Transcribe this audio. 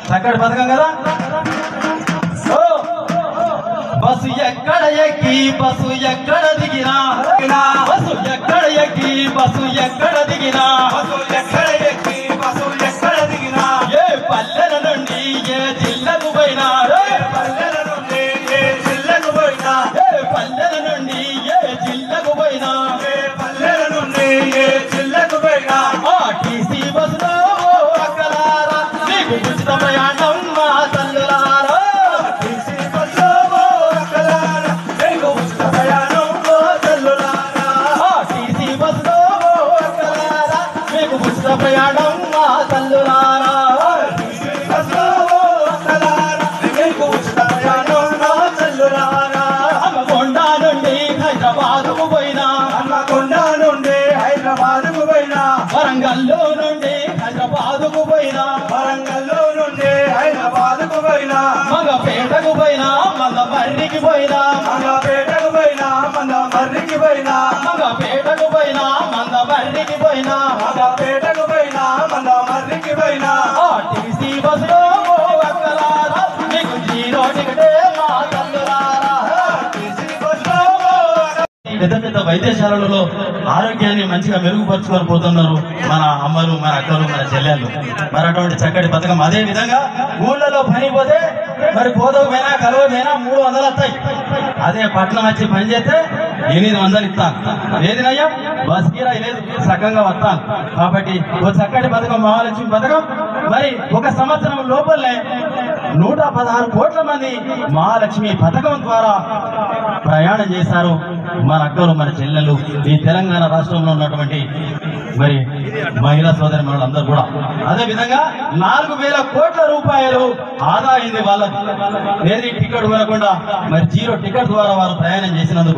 చక్కటి పథకం కదా. బస్సు ఎక్కడ ఎక్కి బస్సు ఎక్కడ దిగినా, బస్సు ఎక్కడ ఎక్కి బస్సు ఎక్కడ దిగినా, బస్సు ఎక్కడ ఎక్కి బస్సు ఎక్కడ దిగినా, ఏ పల్లెల నుండి ఏ జిల్లకు పోయినా, పల్లెల నుండి ఏ జిల్లకు పోయినా, ఏ పల్లెల నుండి ఏ జిల్లకు పోయినా, పల్లెల నుండి ఏ జిల్లకు పోయినా, ఆర్టీసీ బస్సులో అక్కలారా మీకు ఉచిత ప్రయాణం మా తల్లులారా. ప్రయాణం మా తల్లులారా, హన్మకొండ నుండి హైదరాబాదుకు పోయినా, హన్మకొండ నుండి హైదరాబాదుకు పోయినా, వరంగల్లో నుండి హైదరాబాదుకు పోయినా, వరంగల్లో నుండి హైదరాబాదుకు పోయినా, మగపేటకు పోయినా మల్లమర్రికి పోయినా, మగపేటకు పోయినా మల్లమర్రికి పోయినా, మగపేటకు పోయినా మల్లమర్రికి పోయినా, మగపేటకు పోయినా మల్లమర్రికి పోయినా, ఆర్టీసీ బస్సులో అక్కలారా మీకు జీరో టికెటే మా తల్లులారా. పెద్ద పెద్ద వైద్యశాలలలో ఆరోగ్యాన్ని మంచిగా మెరుగుపరుచుకొని పోతున్నారు మన అమ్మలు, మన అక్కలు, మన చెల్లెళ్ళు. మరి అటువంటి చక్కటి పథకం. అదే విధంగా ఊళ్ళలో పని పోతే మరి కోదకు పోయినా కలువ పోయినా 300 వస్తాయి. అదే పట్టణం వచ్చి పని చేస్తే 800 ఇస్తాను. ఏదినయ్యా బస్ కిరాయి లేదు, సగంగా వస్తాను. కాబట్టి ఒక చక్కటి పథకం మహాలక్ష్మి పథకం. మరి ఒక సంవత్సరం లోపలే 116 కోట్ల మంది మహాలక్ష్మి పథకం ద్వారా ప్రయాణం చేశారు మన అక్కలు, మన చెల్లెలు, ఈ తెలంగాణ రాష్ట్రంలో ఉన్నటువంటి మరి మహిళా సోదరి మనులందరూ కూడా. అదే విధంగా 4000 కోట్ల రూపాయలు ఆదా అయింది వాళ్ళకి. ఏది టికెట్ కొనకుండా మరి జీరో టికెట్ ద్వారా వారు ప్రయాణం చేసినందుకు.